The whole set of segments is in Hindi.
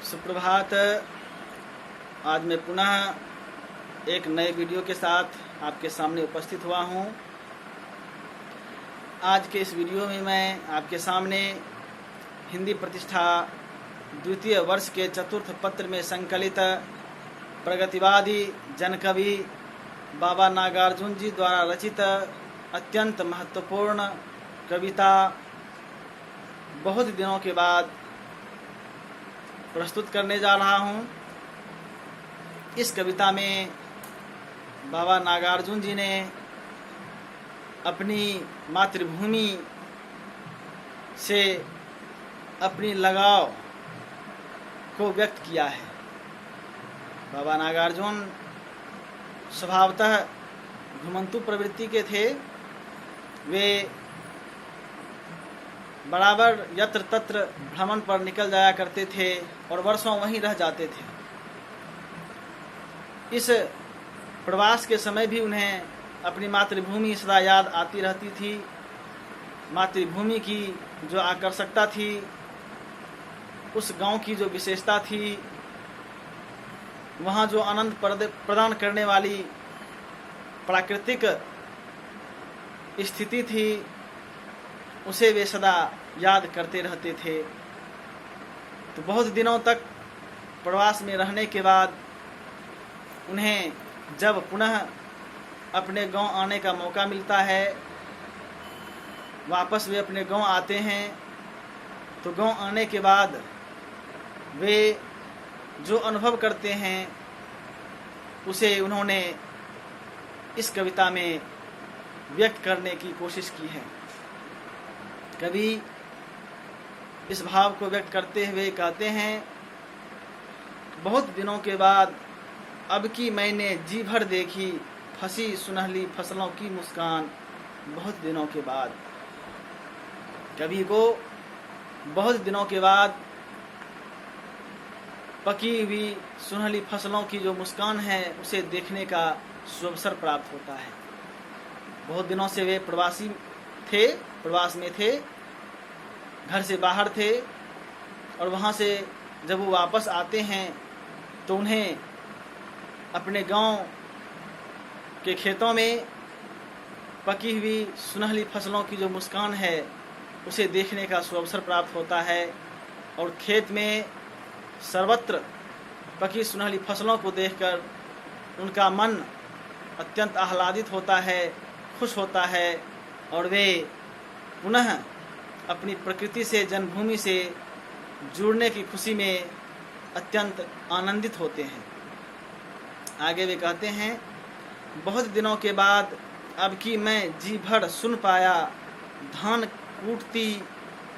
सुप्रभात। आज मैं पुनः एक नए वीडियो के साथ आपके सामने उपस्थित हुआ हूँ। आज के इस वीडियो में मैं आपके सामने हिंदी प्रतिष्ठा द्वितीय वर्ष के चतुर्थ पत्र में संकलित प्रगतिवादी जनकवि बाबा नागार्जुन जी द्वारा रचित अत्यंत महत्वपूर्ण कविता बहुत दिनों के बाद प्रस्तुत करने जा रहा हूँ। इस कविता में बाबा नागार्जुन जी ने अपनी मातृभूमि से अपनी लगाव को व्यक्त किया है। बाबा नागार्जुन स्वभावतः घुमंतु प्रवृत्ति के थे। वे बराबर यत्र तत्र भ्रमण पर निकल जाया करते थे और वर्षों वहीं रह जाते थे। इस प्रवास के समय भी उन्हें अपनी मातृभूमि सदा याद आती रहती थी। मातृभूमि की जो आकर्षकता थी, उस गांव की जो विशेषता थी, वहाँ जो आनंद प्रदान करने वाली प्राकृतिक स्थिति थी, उसे वे सदा याद करते रहते थे। तो बहुत दिनों तक प्रवास में रहने के बाद उन्हें जब पुनः अपने गांव आने का मौका मिलता है, वापस वे अपने गांव आते हैं, तो गांव आने के बाद वे जो अनुभव करते हैं उसे उन्होंने इस कविता में व्यक्त करने की कोशिश की है। कवि इस भाव को व्यक्त करते हुए कहते हैं, बहुत दिनों के बाद अब की मैंने जी भर देखी फंसी सुनहली फसलों की मुस्कान। बहुत दिनों के बाद कवि को बहुत दिनों के बाद पकी हुई सुनहली फसलों की जो मुस्कान है उसे देखने का सुअवसर प्राप्त होता है। बहुत दिनों से वे प्रवासी थे, प्रवास में थे, घर से बाहर थे, और वहाँ से जब वो वापस आते हैं तो उन्हें अपने गांव के खेतों में पकी हुई सुनहली फसलों की जो मुस्कान है उसे देखने का सुअवसर प्राप्त होता है। और खेत में सर्वत्र पकी सुनहली फसलों को देखकर उनका मन अत्यंत आह्लादित होता है, खुश होता है, और वे पुनः अपनी प्रकृति से, जन्मभूमि से जुड़ने की खुशी में अत्यंत आनंदित होते हैं। आगे वे कहते हैं, बहुत दिनों के बाद अब की मैं जी भर सुन पाया धान कूटती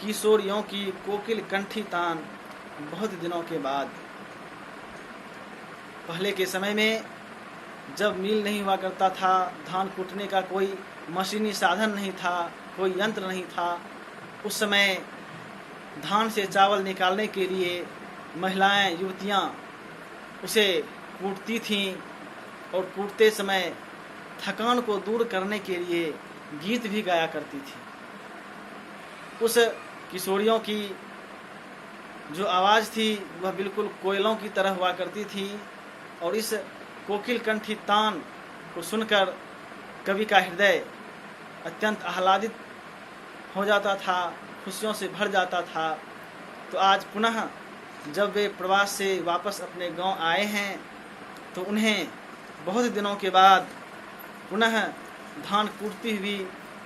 किशोरियों की कोकिल कंठी तान। बहुत दिनों के बाद, पहले के समय में जब मिल नहीं हुआ करता था, धान कूटने का कोई मशीनी साधन नहीं था, कोई यंत्र नहीं था, उस समय धान से चावल निकालने के लिए महिलाएं, युवतियां उसे कूटती थीं, और कूटते समय थकान को दूर करने के लिए गीत भी गाया करती थी। उस किशोरियों की जो आवाज़ थी वह बिल्कुल कोयलों की तरह हुआ करती थी, और इस कोकिल कंठी तान को सुनकर कवि का हृदय अत्यंत आह्लादित हो जाता था, खुशियों से भर जाता था। तो आज पुनः जब वे प्रवास से वापस अपने गांव आए हैं तो उन्हें बहुत दिनों के बाद पुनः धान कूटती हुई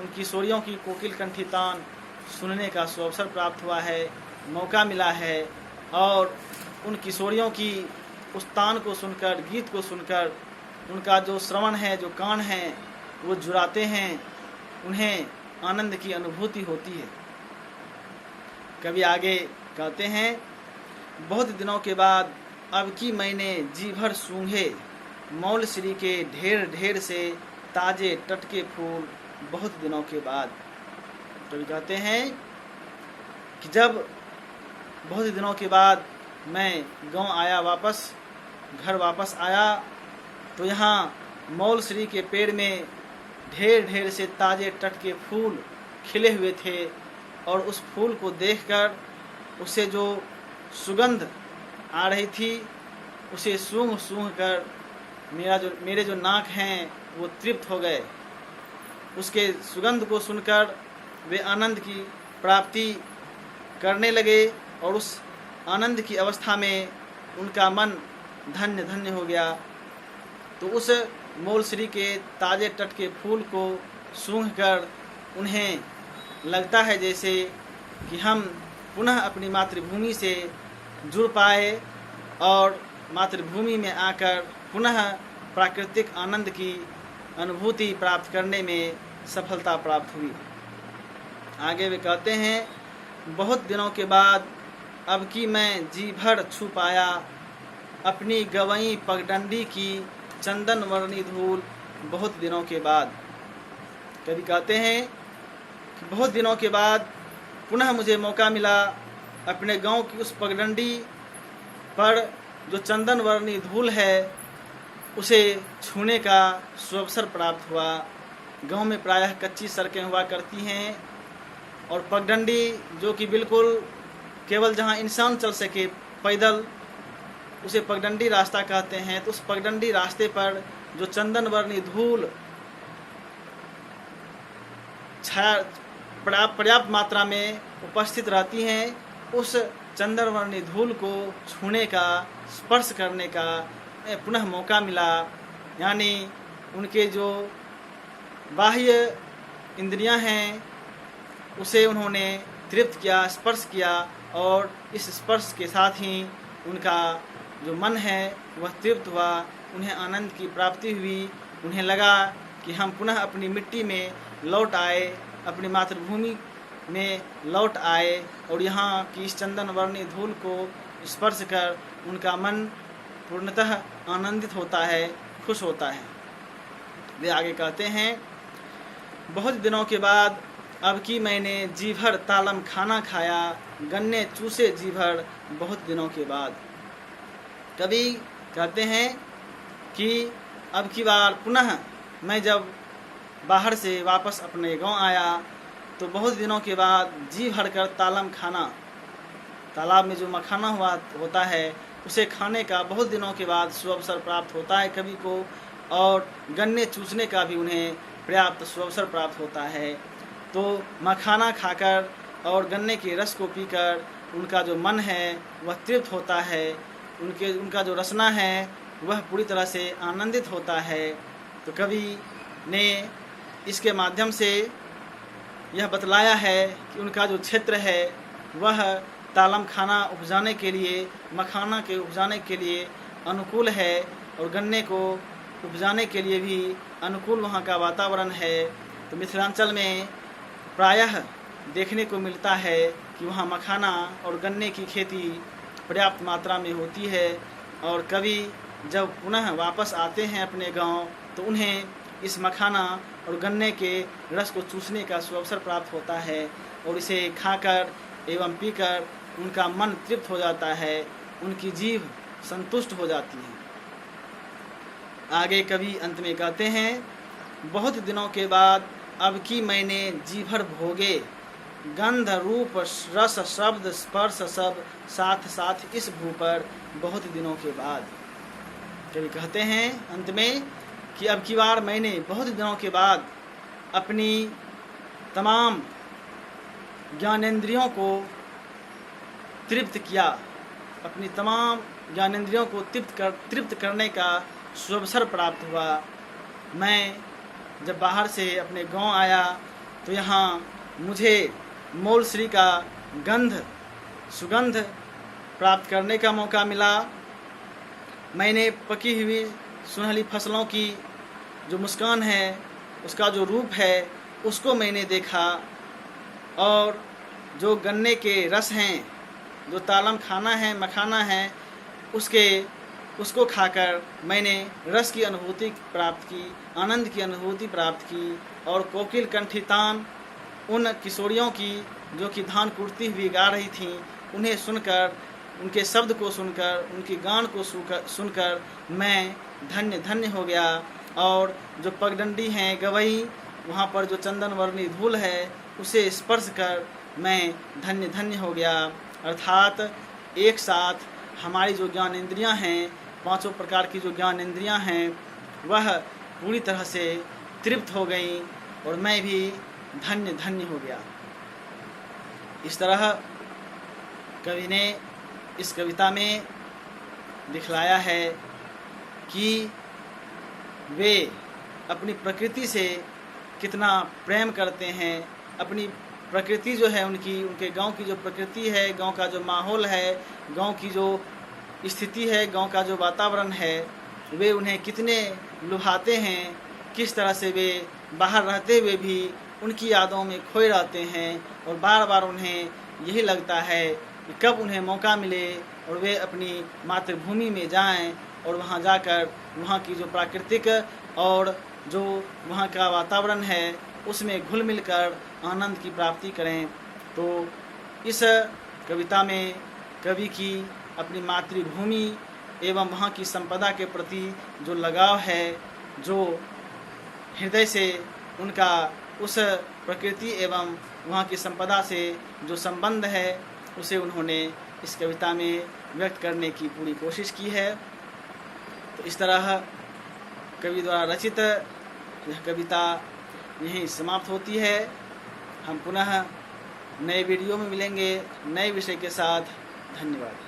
उन किशोरियों की कोकिल कंठी तान सुनने का सुअवसर प्राप्त हुआ है, मौका मिला है। और उन किशोरियों की उस तान को सुनकर, गीत को सुनकर उनका जो श्रवण है, जो कान है, वो जुड़ाते हैं, उन्हें आनंद की अनुभूति होती है। कवि आगे कहते हैं, बहुत दिनों के बाद अब की मैंने जी भर सूंघे मौल श्री के ढेर ढेर से ताजे टटके फूल। बहुत दिनों के बाद कवि कहते हैं कि जब बहुत दिनों के बाद मैं गांव आया, वापस घर वापस आया, तो यहाँ मौल श्री के पेड़ में ढेर ढेर से ताजे टटके फूल खिले हुए थे, और उस फूल को देखकर उससे जो सुगंध आ रही थी उसे सूंघ सूंघ कर मेरे जो नाक हैं वो तृप्त हो गए। उसके सुगंध को सुनकर वे आनंद की प्राप्ति करने लगे और उस आनंद की अवस्था में उनका मन धन्य धन्य हो गया। तो उस मौलश्री के ताजे टटके फूल को सूंघकर उन्हें लगता है जैसे कि हम पुनः अपनी मातृभूमि से जुड़ पाए और मातृभूमि में आकर पुनः प्राकृतिक आनंद की अनुभूति प्राप्त करने में सफलता प्राप्त हुई। आगे वे कहते हैं, बहुत दिनों के बाद अब कि मैं जी भर छू पाया अपनी गवई पगडंडी की चंदन वर्णी धूल। बहुत दिनों के बाद, कभी कहते हैं कि बहुत दिनों के बाद पुनः मुझे मौका मिला अपने गांव की उस पगडंडी पर जो चंदन वर्णी धूल है उसे छूने का सुअवसर प्राप्त हुआ। गांव में प्रायः कच्ची सड़कें हुआ करती हैं और पगडंडी जो कि बिल्कुल केवल जहां इंसान चल सके पैदल, उसे पगडंडी रास्ता कहते हैं। तो उस पगडंडी रास्ते पर जो चंदन वर्णी धूल छाया पर्याप्त मात्रा में उपस्थित रहती हैं, उस चंदन वर्णी धूल को छूने का, स्पर्श करने का पुनः मौका मिला। यानी उनके जो बाह्य इंद्रियां हैं उसे उन्होंने तृप्त किया, स्पर्श किया और इस स्पर्श के साथ ही उनका जो मन है वह तृप्त हुआ, उन्हें आनंद की प्राप्ति हुई। उन्हें लगा कि हम पुनः अपनी मिट्टी में लौट आए, अपनी मातृभूमि में लौट आए और यहाँ की इस चंदन वर्णी धूल को स्पर्श कर उनका मन पूर्णतः आनंदित होता है, खुश होता है। वे आगे कहते हैं, बहुत दिनों के बाद अब कि मैंने जी भर तालम खाना खाया, गन्ने चूसे जी भर। बहुत दिनों के बाद कभी कहते हैं कि अब की बार पुनः मैं जब बाहर से वापस अपने गांव आया तो बहुत दिनों के बाद जी भर कर तालम खाना, तालाब में जो मखाना होता है उसे खाने का बहुत दिनों के बाद सुअवसर प्राप्त होता है कवि को, और गन्ने चूसने का भी उन्हें पर्याप्त सुअवसर प्राप्त होता है। तो मखाना खाकर और गन्ने के रस को पीकर उनका जो मन है वह तृप्त होता है, उनका जो रसना है वह पूरी तरह से आनंदित होता है। तो कवि ने इसके माध्यम से यह बतलाया है कि उनका जो क्षेत्र है वह तालम खाना उपजाने के लिए, मखाना के उपजाने के लिए अनुकूल है और गन्ने को उपजाने के लिए भी अनुकूल वहाँ का वातावरण है। तो मिथिलांचल में प्रायः देखने को मिलता है कि वहाँ मखाना और गन्ने की खेती पर्याप्त मात्रा में होती है और कवि जब पुनः वापस आते हैं अपने गांव तो उन्हें इस मखाना और गन्ने के रस को चूसने का सुअवसर प्राप्त होता है और इसे खाकर एवं पीकर उनका मन तृप्त हो जाता है, उनकी जीभ संतुष्ट हो जाती है। आगे कवि अंत में कहते हैं, बहुत दिनों के बाद अब कि मैंने जी भर भोगे, गंध रूप रस शब्द स्पर्श सब साथ साथ इस भू पर। बहुत दिनों के बाद कवि कहते हैं अंत में कि अब की बार मैंने बहुत दिनों के बाद अपनी तमाम ज्ञानेंद्रियों को तृप्त किया, अपनी तमाम ज्ञानेंद्रियों को तृप्त करने का सुअवसर प्राप्त हुआ। मैं जब बाहर से अपने गांव आया तो यहाँ मुझे मौलश्री का सुगंध प्राप्त करने का मौका मिला। मैंने पकी हुई सुनहली फसलों की जो मुस्कान है, उसका जो रूप है उसको मैंने देखा और जो गन्ने के रस हैं, जो तालम खाना है, मखाना है, उसको खाकर मैंने रस की अनुभूति प्राप्त की, आनंद की अनुभूति प्राप्त की और कोकिल कंठितान उन किशोरियों की जो कि धान कुटती हुई गा रही थीं, उन्हें सुनकर, उनके शब्द को सुनकर, उनकी गान को सुनकर मैं धन्य धन्य हो गया। और जो पगडंडी हैं गवई, वहाँ पर जो चंदन वर्णी धूल है उसे स्पर्श कर मैं धन्य धन्य हो गया। अर्थात एक साथ हमारी जो ज्ञानेंद्रियां हैं, पांचों प्रकार की जो ज्ञानेंद्रियां हैं, वह पूरी तरह से तृप्त हो गई और मैं भी धन्य धन्य हो गया। इस तरह कवि ने इस कविता में दिखलाया है कि वे अपनी प्रकृति से कितना प्रेम करते हैं। अपनी प्रकृति जो है उनके गांव की जो प्रकृति है, गांव का जो माहौल है, गांव की जो स्थिति है, गांव का जो वातावरण है, वे उन्हें कितने लुभाते हैं। किस तरह से वे बाहर रहते हुए भी उनकी यादों में खोए रहते हैं और बार बार उन्हें यही लगता है कि कब उन्हें मौका मिले और वे अपनी मातृभूमि में जाएं और वहां जाकर वहां की जो प्राकृतिक और जो वहां का वातावरण है उसमें घुल मिलकर आनंद की प्राप्ति करें। तो इस कविता में कवि की अपनी मातृभूमि एवं वहाँ की संपदा के प्रति जो लगाव है, जो हृदय से उनका उस प्रकृति एवं वहाँ की संपदा से जो संबंध है, उसे उन्होंने इस कविता में व्यक्त करने की पूरी कोशिश की है। तो इस तरह कवि द्वारा रचित यह कविता यहीं समाप्त होती है। हम पुनः नए वीडियो में मिलेंगे नए विषय के साथ। धन्यवाद।